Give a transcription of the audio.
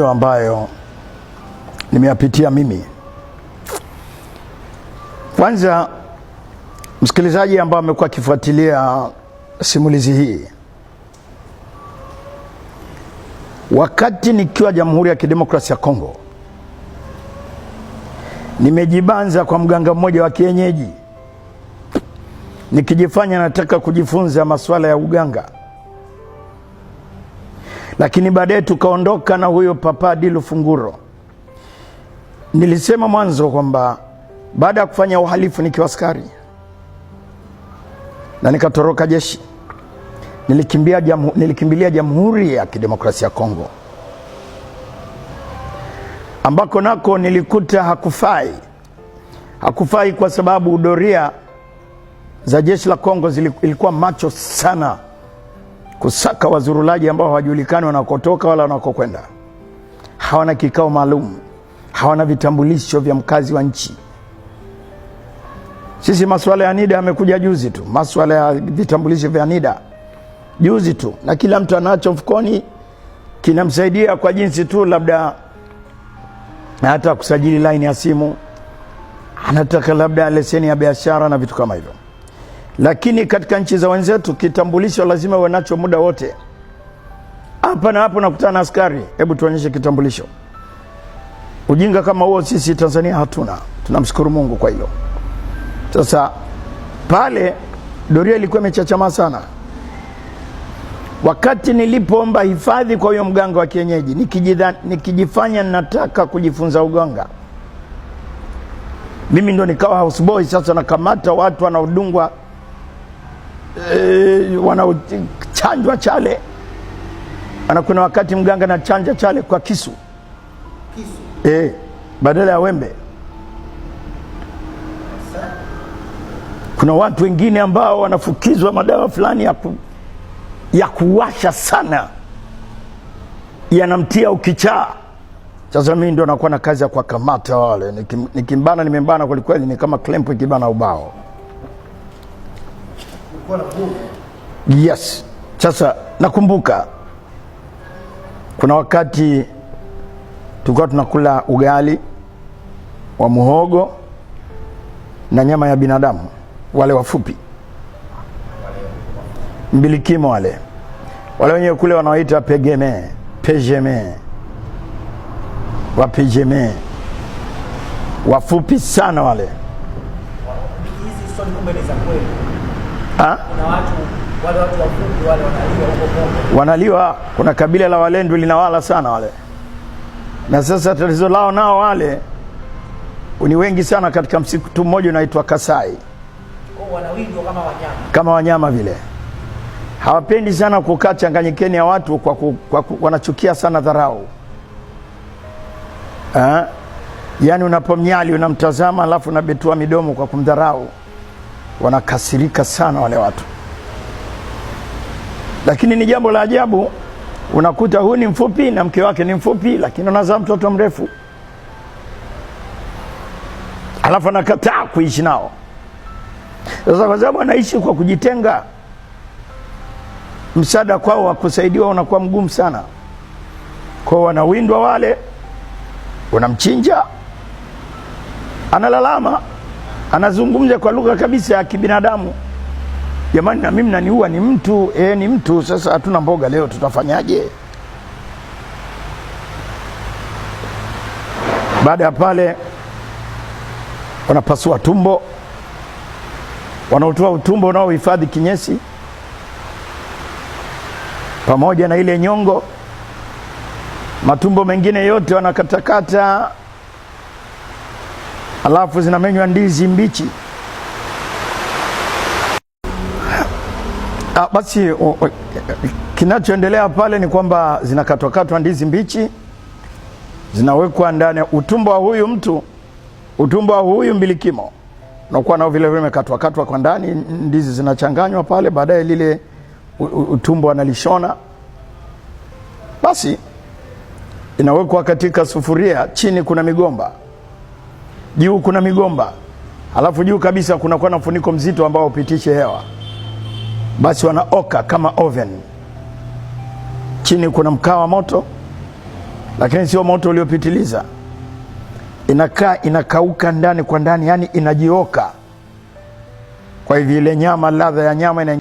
ambayo nimeyapitia mimi. Kwanza, msikilizaji ambaye amekuwa akifuatilia simulizi hii, wakati nikiwa Jamhuri ya Kidemokrasia ya Kongo, nimejibanza kwa mganga mmoja wa kienyeji nikijifanya nataka kujifunza masuala ya uganga. Lakini baadaye tukaondoka na huyo Papa Dilu Funguro. Nilisema mwanzo kwamba baada ya kufanya uhalifu nikiwa askari na nikatoroka jeshi, nilikimbilia Jamhuri ya Kidemokrasia ya Kongo, ambako nako nilikuta hakufai kwa sababu doria za jeshi la Kongo ilikuwa macho sana kusaka wazurulaji ambao hawajulikani wanakotoka wala wanakokwenda. Hawana kikao maalum, hawana vitambulisho vya mkazi wa nchi. Sisi masuala ya NIDA yamekuja juzi tu, masuala ya vitambulisho vya NIDA juzi tu, na kila mtu anacho mfukoni, kinamsaidia kwa jinsi tu labda hata kusajili line ya simu, anataka labda leseni ya biashara na vitu kama hivyo. Lakini katika nchi za wenzetu kitambulisho lazima uwe nacho muda wote. Hapa na hapo nakutana na askari, hebu tuonyeshe kitambulisho. Ujinga kama huo sisi Tanzania hatuna. Tunamshukuru Mungu kwa hilo. Sasa pale doria ilikuwa imechachama sana. Wakati nilipoomba hifadhi kwa huyo mganga wa kienyeji, nikijifanya nataka kujifunza uganga, mimi ndo nikawa houseboy. Sasa nakamata watu wanaodungwa, wanaochanjwa chale. Kuna wakati mganga na chanja chale kwa kisu badala ya wembe. Kuna watu wengine ambao wanafukizwa madawa fulani ya kuwasha sana, yanamtia ukichaa. Sasa mimi ndo nakuwa na kazi ya kuwakamata wale. Nikimbana nimembana kwa kweli, ni kama klempo ikibana ubao. Yes. Sasa nakumbuka kuna wakati tulikuwa tunakula ugali wa muhogo na nyama ya binadamu, wale wafupi, mbilikimo wale wenyewe kule wanaoita pejeme, wapejeme, wafupi sana wale. Hizi sio kumbe ni za kweli. Kuna wale watu wafupi wale wanaliwa huko Kongo. Wanaliwa, kuna kabila la Walendu linawala sana wale. Na sasa tatizo lao nao wale ni wengi sana katika msitu mmoja unaitwa Kasai. Wanawindwa kama wanyama vile. Hawapendi sana kukaa changanyikeni ya watu wanachukia sana dharau. Yaani unapomnyali unamtazama alafu unabetua midomo kwa kumdharau, wanakasirika sana wale watu. Lakini ni jambo la ajabu, unakuta huyu ni mfupi na mke wake ni mfupi, lakini anazaa mtoto mrefu, alafu anakataa kuishi nao. Sasa kwa sababu anaishi kwa kujitenga, msaada kwao wa kusaidiwa unakuwa mgumu sana. Kwa wanawindwa wale, unamchinja, analalama, anazungumza kwa lugha kabisa ya kibinadamu. Jamani, na mimi naniua, ni mtu, ni mtu. Sasa hatuna mboga leo, tutafanyaje? Baada ya pale wanapasua tumbo, wanaotoa utumbo unaohifadhi kinyesi pamoja na ile nyongo. Matumbo mengine yote wanakatakata, alafu zinamenywa ndizi mbichi. Basi kinachoendelea pale ni kwamba zinakatwa ndizi mbichi, zinawekwa ndani utumbo wa huyu mtu, utumbo wa huyu mbilikimo unakuwa nao vile vile umekatwa kwa ndani, ndizi zinachanganywa pale, baadaye lile utumbo analishona. Basi inawekwa katika sufuria, chini kuna migomba, juu kuna migomba, alafu juu kabisa kuna na mfuniko mzito ambao upitishe hewa. Basi wanaoka kama oven. Chini kuna mkaa wa moto, lakini sio moto uliopitiliza. Inakaa inakauka ndani kwa ndani, yani inajioka. Kwa hivyo ile nyama, ladha ya nyama ina